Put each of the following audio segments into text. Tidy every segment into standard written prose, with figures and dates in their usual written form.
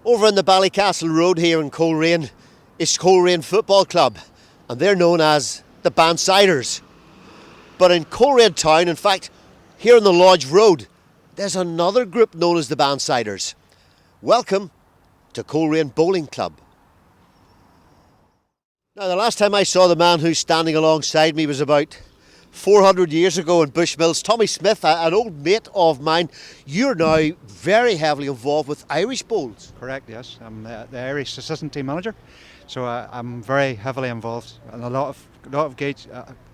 Over in the Ballycastle Road here in Coleraine is Coleraine Football Club, and they're known as the Bandsiders. But in Coleraine Town, in fact, here on the Lodge Road, there's another group known as the Bandsiders. Welcome to Coleraine Bowling Club. Now, the last time I saw the man who's standing alongside me was about 400 years ago in Bushmills. Tommy Smith, an old mate of mine. You're now very heavily involved with Irish bowls. Correct, yes. I'm the Irish assistant team manager, so I'm very heavily involved in a lot of gauge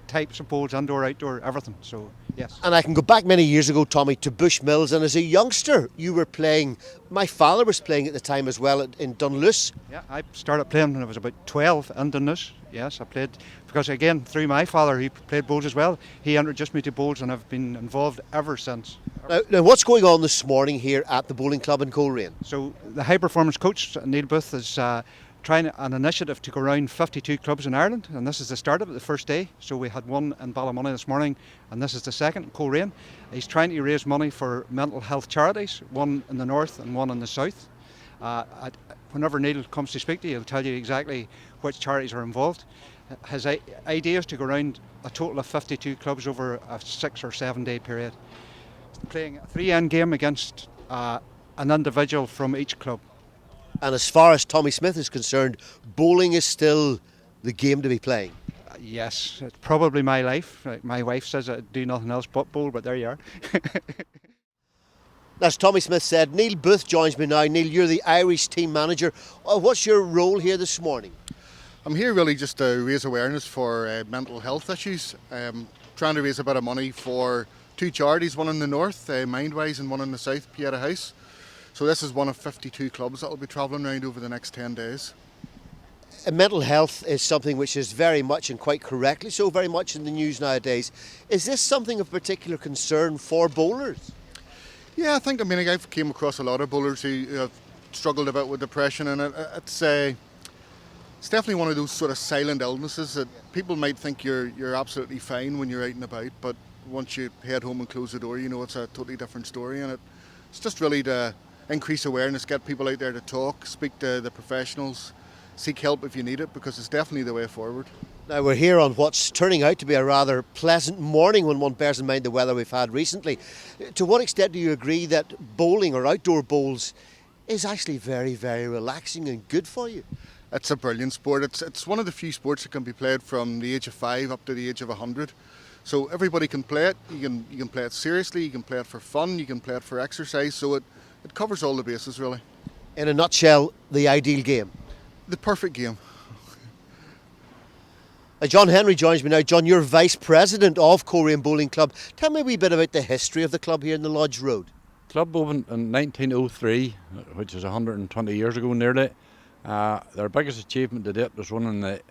types of bowls, indoor, outdoor, everything. So yes. And I can go back many years ago, Tommy, to Bushmills, and as a youngster, you were playing. My father was playing at the time as well in Dunluce. Yeah, I started playing when I was about 12 in Dunluce. Yes, I played because again through my father, he played bowls as well. He introduced me to bowls, and I've been involved ever since. Now, what's going on this morning here at the bowling club in Coleraine? So the high performance coach Neil Booth is trying an initiative to go around 52 clubs in Ireland, and this is the start of it, the first day. So we had one in Ballymoney this morning, and this is the second in Coleraine. He's trying to raise money for mental health charities, one in the north and one in the south. Whenever Neil comes to speak to you, he'll tell you exactly which charities are involved. His idea is to go around a total of 52 clubs over a 6 or 7 day period, playing a 3-end game against an individual from each club. And as far as Tommy Smith is concerned, bowling is still the game to be playing. Yes, it's probably my life. My wife says I do nothing else but bowl, but there you are. As Tommy Smith said, Neil Booth joins me now. Neil, you're the Irish team manager. What's your role here this morning? I'm here really just to raise awareness for mental health issues. Trying to raise a bit of money for 2 charities, one in the north, Mindwise, and one in the south, Pieta House. So this is one of 52 clubs that will be travelling around over the next 10 days. Mental health is something which is very much, and quite correctly so, very much in the news nowadays. Is this something of particular concern for bowlers? Yeah, I've came across a lot of bowlers who have struggled a bit with depression, and it's definitely one of those sort of silent illnesses that people might think you're absolutely fine when you're out and about, but once you head home and close the door, you know it's a totally different story. And it's just really to increase awareness, get people out there to talk, speak to the professionals, seek help if you need it, because it's definitely the way forward. Now, we're here on what's turning out to be a rather pleasant morning when one bears in mind the weather we've had recently. To what extent do you agree that bowling or outdoor bowls is actually very, very relaxing and good for you? It's a brilliant sport. It's one of the few sports that can be played from the age of 5 up to the age of 100. So everybody can play it. You can play it seriously, you can play it for fun, you can play it for exercise. So it covers all the bases, really. In a nutshell, the ideal game? The perfect game. John Henry joins me now. John, you're Vice President of Coleraine Bowling Club. Tell me a wee bit about the history of the club here in the Lodge Road. Club opened in 1903, which is 120 years ago nearly. Their biggest achievement to date was winning the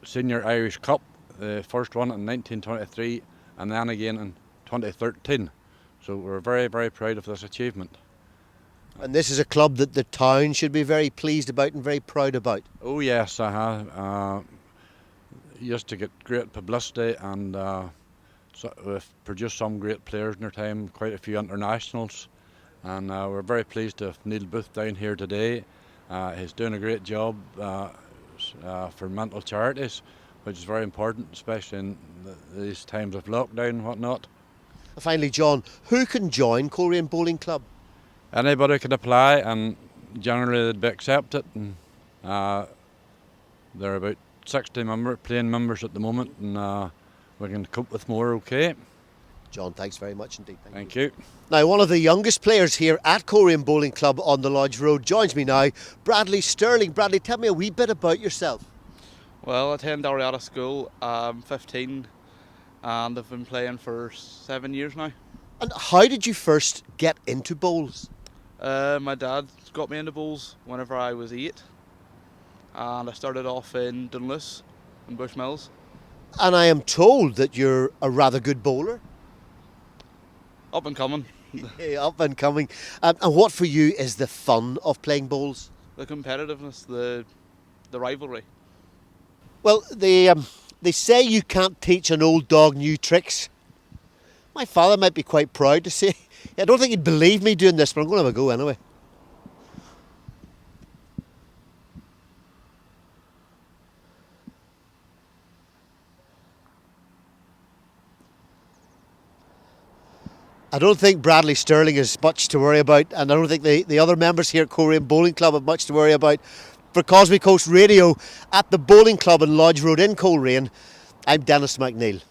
Senior Irish Cup, the first one in 1923 and then again in 2013. So we're very, very proud of this achievement. And this is a club that the town should be very pleased about and very proud about. Oh yes, used to get great publicity, and so we've produced some great players in their time, quite a few internationals, and we're very pleased to have Neil Booth down here today. He's doing a great job for mental charities, which is very important, especially in these times of lockdown and whatnot. Finally, John, who can join Coleraine Bowling Club? Anybody can apply, and generally they'd be accepted. And, there are about 60 playing members at the moment, and we can cope with more, okay. John, thanks very much indeed. Thank you. Now, one of the youngest players here at Coleraine Bowling Club on the Lodge Road joins me now, Bradley Stirling. Bradley, tell me a wee bit about yourself. Well, I attend Dalriada School. I'm 15 and I've been playing for 7 years now. And how did you first get into bowls? My dad got me into bowls whenever I was 8. And I started off in Dunluce in Bushmills. And I am told that you're a rather good bowler. Up and coming. Up and coming. And what for you is the fun of playing bowls? The competitiveness, the rivalry. Well, they say you can't teach an old dog new tricks. My father might be quite proud to say. I don't think he'd believe me doing this, but I'm going to have a go anyway. I don't think Bradley Stirling has much to worry about, and I don't think the other members here at Coleraine Bowling Club have much to worry about. For Causeway Coast Radio at the Bowling Club in Lodge Road in Coleraine, I'm Denis McNeill.